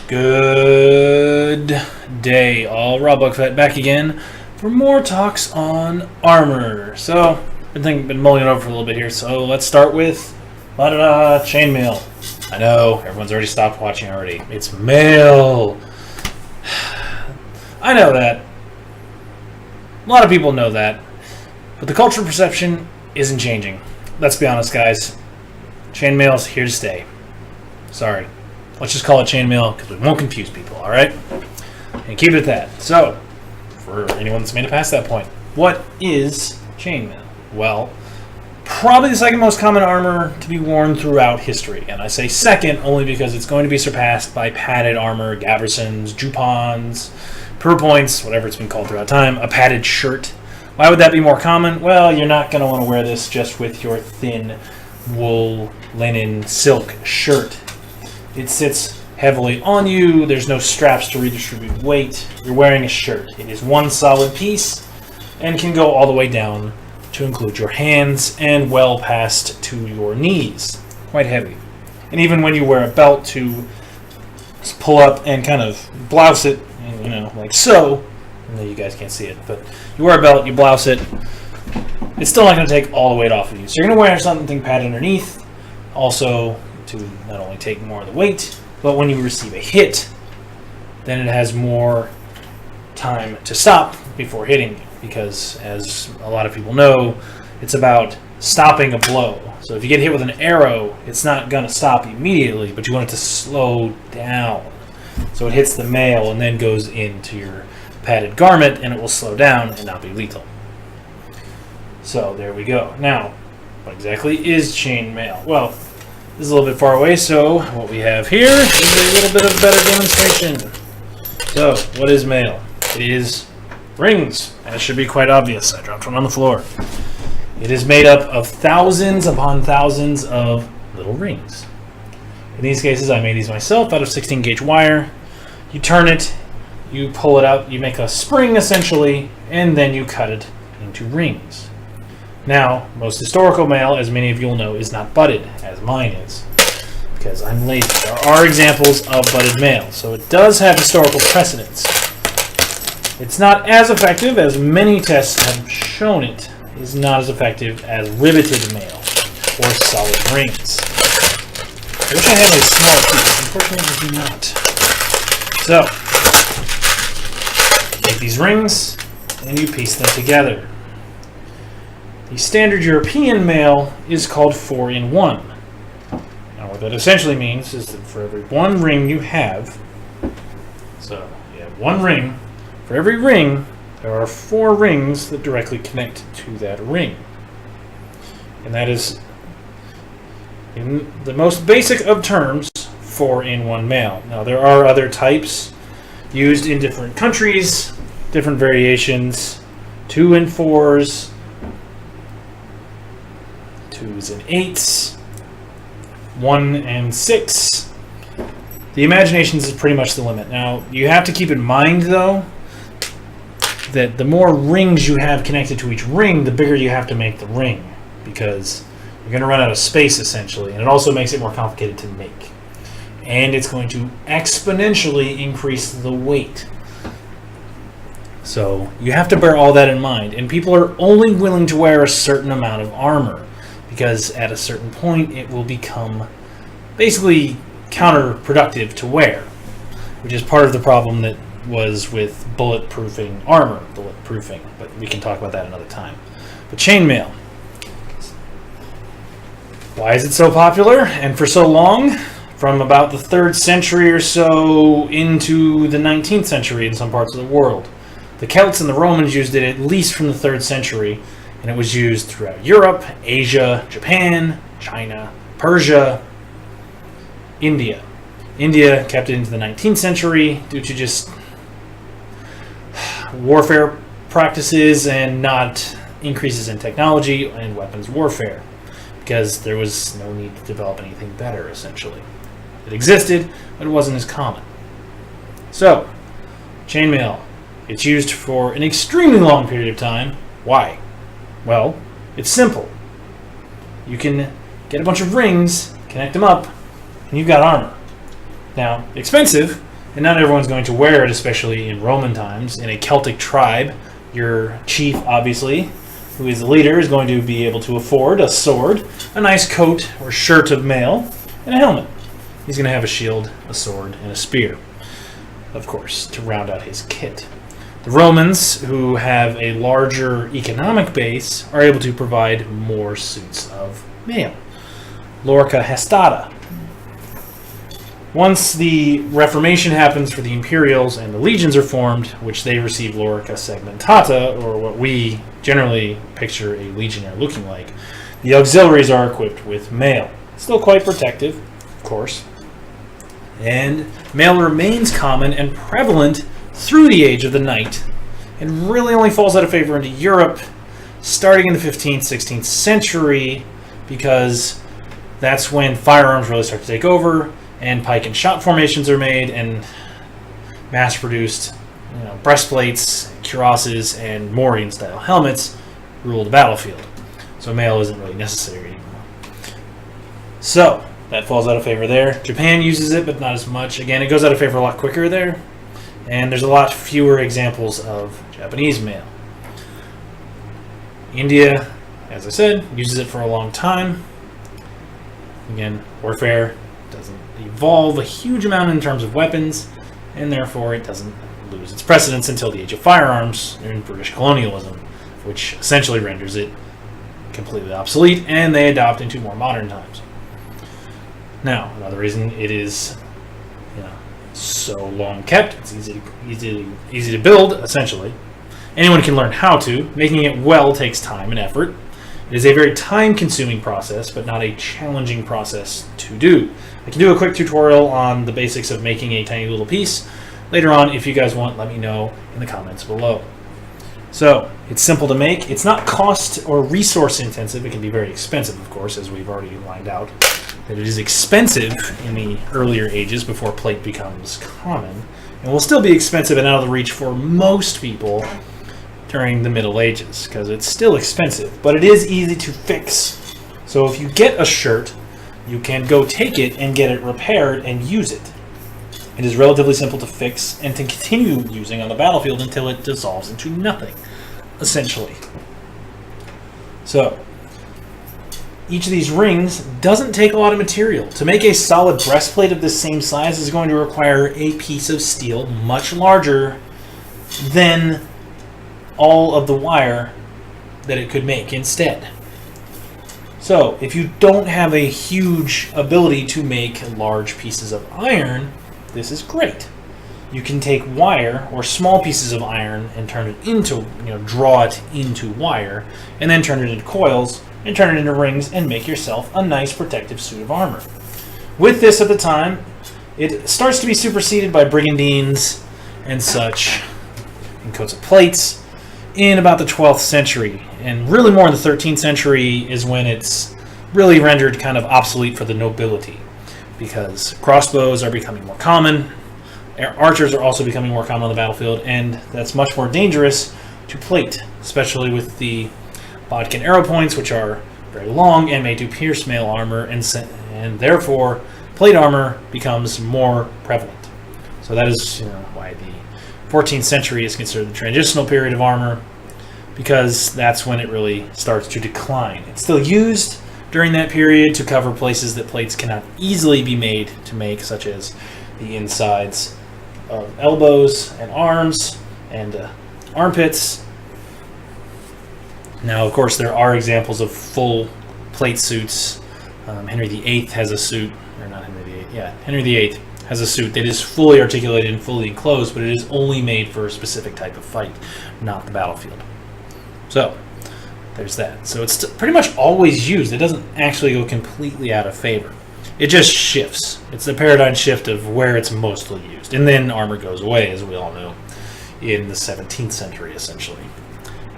Good day, all. Rob Buckfett back again for more talks on armor. So, been mulling it over for a little bit here. So let's start with Chainmail. I know everyone's already stopped watching already. It's mail. I know that. A lot of people know that, but the cultural perception isn't changing. Let's be honest, guys. Chainmail's here to stay. Sorry. Let's just call it chainmail because we won't confuse people, alright? And keep it at that. So, for anyone that's made it past that point, what is chainmail? Well, probably the second most common armor to be worn throughout history. And I say second only because it's going to be surpassed by padded armor, gabardines, jupons, purpoints, whatever it's been called throughout time, a padded shirt. Why would that be more common? Well, you're not going to want to wear this just with your thin wool, linen, silk shirt. It sits heavily on you. There's no straps to redistribute weight. You're wearing a shirt. It is one solid piece and can go all the way down to include your hands and well past to your knees. Quite heavy. And even when you wear a belt to pull up and kind of blouse it, you know, like so. I know you guys can't see it, but you wear a belt, you blouse it. It's still not going to take all the weight off of you. So you're going to wear something padded underneath. Also, to not only take more of the weight, but when you receive a hit, then it has more time to stop before hitting you, because as a lot of people know, it's about stopping a blow. So if you get hit with an arrow, it's not going to stop immediately, but you want it to slow down. So it hits the mail and then goes into your padded garment, and it will slow down and not be lethal. So there we go. Now, what exactly is chainmail? Well, this is a little bit far away, so what we have here is a little bit of a better demonstration. So, what is mail? It is rings, and it should be quite obvious. I dropped one on the floor. It is made up of thousands upon thousands of little rings. In these cases, I made these myself out of 16-gauge wire. You turn it, you pull it out, you make a spring essentially, and then you cut it into rings. Now, most historical mail, as many of you will know, is not butted, as mine is, because I'm lazy. There are examples of butted mail, so it does have historical precedence. It's not as effective as many tests have shown it. It is not as effective as riveted mail or solid rings. I wish I had a smaller piece. Unfortunately, I do not. So, you take these rings and you piece them together. The standard European mail is called 4-in-1. Now what that essentially means is that for every one ring you have, so you have one ring, for every ring there are 4 rings that directly connect to that ring. And that is, in the most basic of terms, 4-in-1 mail. Now there are other types used in different countries, different variations, 2-in-4s, 2s and 8s, 1 and 6. The imagination is pretty much the limit. Now, you have to keep in mind, though, that the more rings you have connected to each ring, the bigger you have to make the ring, because you're going to run out of space, essentially, and it also makes it more complicated to make. And it's going to exponentially increase the weight. So, you have to bear all that in mind, and people are only willing to wear a certain amount of armor, because at a certain point it will become basically counterproductive to wear, which is part of the problem that was with bulletproofing armor, but we can talk about that another time. But chainmail, why is it so popular and for so long? From about the 3rd century or so into the 19th century in some parts of the world. The Celts and the Romans used it at least from the 3rd century, and it was used throughout Europe, Asia, Japan, China, Persia, India. India kept it into the 19th century due to just warfare practices and not increases in technology and weapons warfare, because there was no need to develop anything better, essentially. It existed, but it wasn't as common. So, chainmail. It's used for an extremely long period of time. Why? Well, it's simple. You can get a bunch of rings, connect them up, and you've got armor. Now, expensive, And not everyone's going to wear it, especially in Roman times. In a Celtic tribe, your chief, obviously, who is the leader, is going to be able to afford a sword, a nice coat or shirt of mail, and a helmet. He's going to have a shield, a sword, and a spear, of course, to round out his kit. The Romans, who have a larger economic base, are able to provide more suits of mail. Lorica Hastata. Once the Reformation happens for the Imperials and the legions are formed, which they receive Lorica Segmentata, or what we generally picture a legionnaire looking like, the auxiliaries are equipped with mail. Still quite protective, of course. And mail remains common and prevalent through the age of the knight, and really only falls out of favor into Europe starting in the 15th, 16th century, because that's when firearms really start to take over, and pike and shot formations are made, and mass-produced breastplates, cuirasses, and Mauryan-style helmets rule the battlefield. So mail isn't really necessary anymore. So that falls out of favor there. Japan uses it, but not as much. Again, it goes out of favor a lot quicker there, and there's a lot fewer examples of Japanese mail. India, as I said, uses it for a long time. Again, warfare doesn't evolve a huge amount in terms of weapons, and therefore it doesn't lose its precedence until the age of firearms in British colonialism, which essentially renders it completely obsolete, and they adopt into more modern times. Now, another reason it is so long kept, it's easy to build, essentially. Anyone can learn how to. Making it well takes time and effort. It is a very time-consuming process, but not a challenging process to do. I can do a quick tutorial on the basics of making a tiny little piece. Later on, if you guys want, let me know in the comments below. So, it's simple to make. It's not cost or resource intensive. It can be very expensive, of course, as we've already lined out. That it is expensive in the earlier ages before plate becomes common, and will still be expensive and out of the reach for most people during the Middle Ages, because it's still expensive, but it is easy to fix. So if you get a shirt, you can go take it and get it repaired and use it. It is relatively simple to fix and to continue using on the battlefield until it dissolves into nothing, essentially. So, each of these rings doesn't take a lot of material. To make a solid breastplate of this same size is going to require a piece of steel much larger than all of the wire that it could make instead. So, if you don't have a huge ability to make large pieces of iron, this is great. You can take wire or small pieces of iron and turn it into, draw it into wire, and then turn it into coils, and turn it into rings, and make yourself a nice protective suit of armor. With this at the time, it starts to be superseded by brigandines and such, and coats of plates, in about the 12th century. And really more in the 13th century is when it's really rendered kind of obsolete for the nobility, because crossbows are becoming more common, archers are also becoming more common on the battlefield, and that's much more dangerous to plate, especially with the bodkin arrow points, which are very long and made to pierce mail armor, and therefore plate armor becomes more prevalent. So that is why the 14th century is considered the transitional period of armor, because that's when it really starts to decline. It's still used during that period to cover places that plates cannot easily be made to make, such as the insides of elbows and arms and armpits. Now, of course, there are examples of full plate suits. Henry VIII has a suit, or not Henry VIII, yeah, Henry VIII has a suit that is fully articulated and fully enclosed, but it is only made for a specific type of fight, not the battlefield. So, there's that. So it's pretty much always used. It doesn't actually go completely out of favor. It just shifts. It's the paradigm shift of where it's mostly used. And then armor goes away, as we all know, in the 17th century, essentially.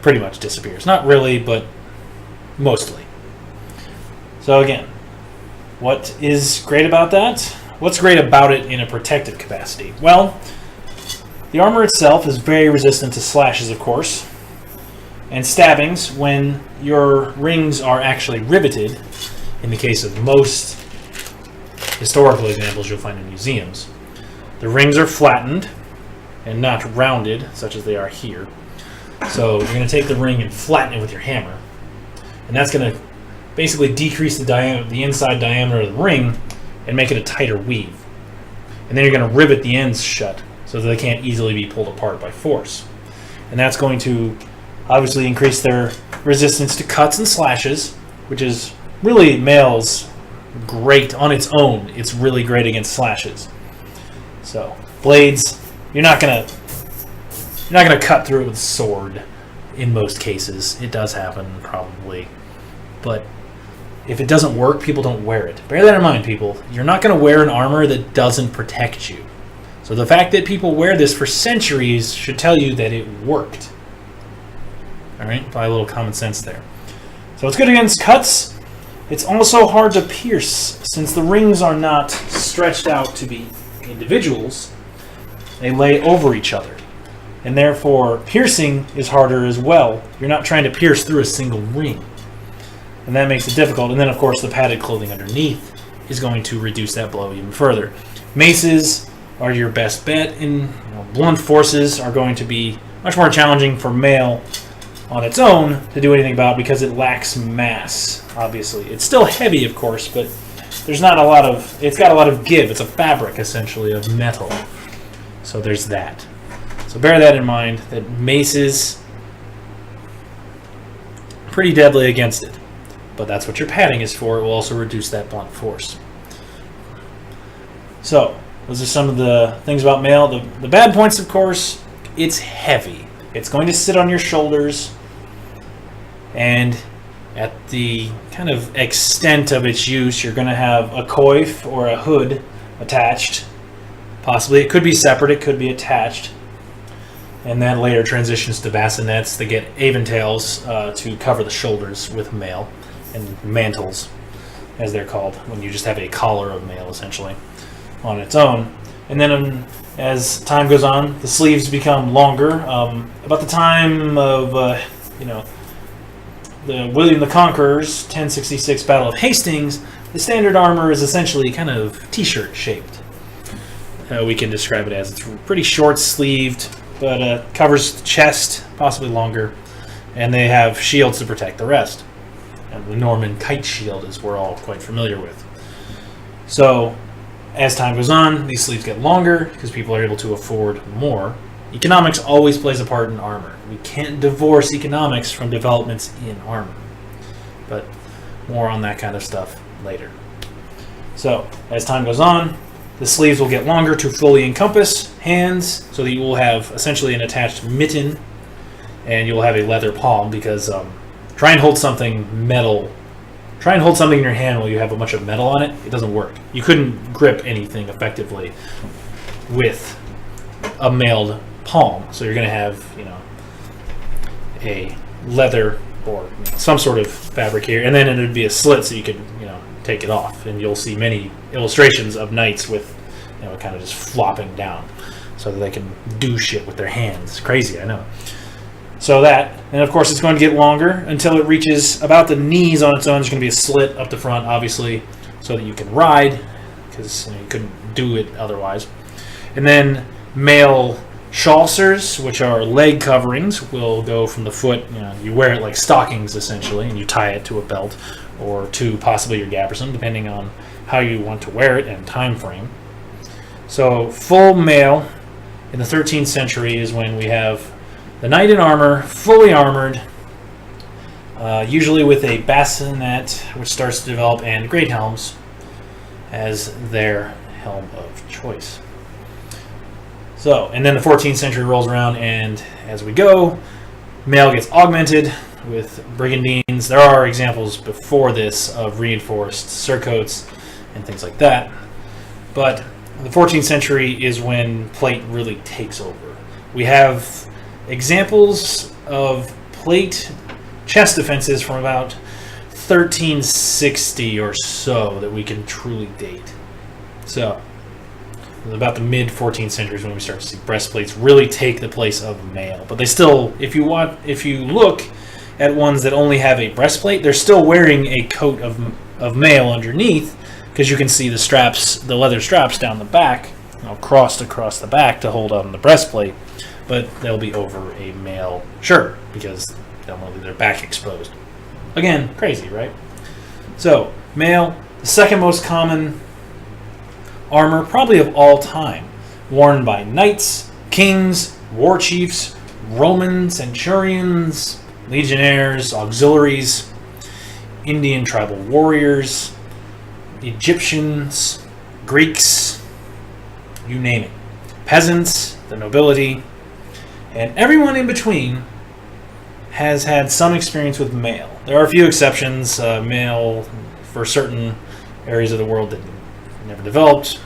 Pretty much disappears. Not really, but mostly. So again, what is great about that? What's great about it in a protective capacity? Well, the armor itself is very resistant to slashes, of course, and stabbings when your rings are actually riveted, in the case of most historical examples you'll find in museums. The rings are flattened and not rounded, such as they are here. So you're going to take the ring and flatten it with your hammer. And that's going to basically decrease the inside diameter of the ring and make it a tighter weave. And then you're going to rivet the ends shut so that they can't easily be pulled apart by force. And that's going to obviously increase their resistance to cuts and slashes, which is really mail's great on its own. It's really great against slashes. So blades, you're not gonna cut through it with a sword in most cases. It does happen probably, but if it doesn't work, people don't wear it. Bear that in mind, people. You're not going to wear an armor that doesn't protect you. So the fact that people wear this for centuries should tell you that it worked. All right, apply a little common sense there. So it's good against cuts. It's also hard to pierce since the rings are not stretched out to be individuals. They lay over each other. And therefore, piercing is harder as well. You're not trying to pierce through a single ring. And that makes it difficult. And then, of course, the padded clothing underneath is going to reduce that blow even further. Maces are your best bet. And blunt forces are going to be much more challenging for mail on its own to do anything about because it lacks mass, obviously. It's still heavy, of course, but there's not a lot of... It's got a lot of give. It's a fabric, essentially, of metal. So there's that. So bear that in mind, that maces pretty deadly against it. But that's what your padding is for. It will also reduce that blunt force. So, those are some of the things about mail. The bad points, of course, it's heavy. It's going to sit on your shoulders. And at the kind of extent of its use, you're going to have a coif or a hood attached. Possibly. It could be separate. It could be attached. And that later transitions to bassinets that get aventails to cover the shoulders with mail. And mantles, as they're called, when you just have a collar of mail, essentially, on its own. And then as time goes on, the sleeves become longer. About the time of, the William the Conqueror's 1066 Battle of Hastings, the standard armor is essentially kind of t-shirt shaped. We can describe it as it's pretty short-sleeved, but covers the chest, possibly longer, and they have shields to protect the rest. The Norman kite shield, as we're all quite familiar with. So, as time goes on, these sleeves get longer because people are able to afford more. Economics always plays a part in armor. We can't divorce economics from developments in armor. But more on that kind of stuff later. So, as time goes on, the sleeves will get longer to fully encompass hands, so that you will have essentially an attached mitten, and you'll have a leather palm because... Try and hold something metal. Try and hold something in your hand while you have a bunch of metal on it. It doesn't work. You couldn't grip anything effectively with a mailed palm. So you're going to have, a leather or some sort of fabric here, and then it would be a slit so you could, take it off. And you'll see many illustrations of knights with, kind of just flopping down so that they can do shit with their hands. Crazy, I know. So that, and of course it's going to get longer until it reaches about the knees on its own. There's going to be a slit up the front, obviously, so that you can ride, because you couldn't do it otherwise. And then male chaussers, which are leg coverings, will go from the foot. You wear it like stockings, essentially, and you tie it to a belt or to possibly your gabberson, depending on how you want to wear it and time frame. So full mail in the 13th century is when we have the knight in armor, fully armored, usually with a bassinet, which starts to develop, and great helms as their helm of choice. So, and then the 14th century rolls around, and as we go, mail gets augmented with brigandines. There are examples before this of reinforced surcoats and things like that, but the 14th century is when plate really takes over. We have examples of plate chest defenses from about 1360 or so that we can truly date. So, about the mid 14th century is when we start to see breastplates really take the place of mail. But they still, if you look at ones that only have a breastplate, they're still wearing a coat of mail underneath, because you can see the straps, the leather straps down the back, crossed across the back to hold on the breastplate, but they'll be over a male shirt because they don't want to leave their back exposed. Again, crazy, right? So, mail, the second most common armor probably of all time, worn by knights, kings, war chiefs, Roman centurions, legionnaires, auxiliaries, Indian tribal warriors, Egyptians, Greeks, you name it. Peasants, the nobility, and everyone in between has had some experience with mail. There are a few exceptions. Mail for certain areas of the world that never developed,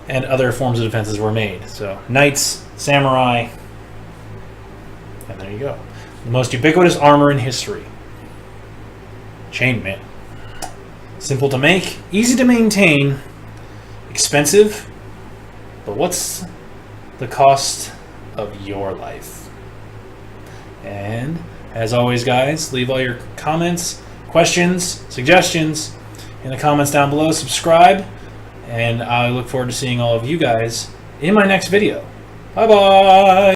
and other forms of defenses were made. So knights, samurai, and there you go. The most ubiquitous armor in history. Chainmail. Simple to make, easy to maintain, expensive, but what's the cost of your life? And as always, guys, leave all your comments, questions, suggestions in the comments down below. Subscribe, and I look forward to seeing all of you guys in my next video. Bye-bye!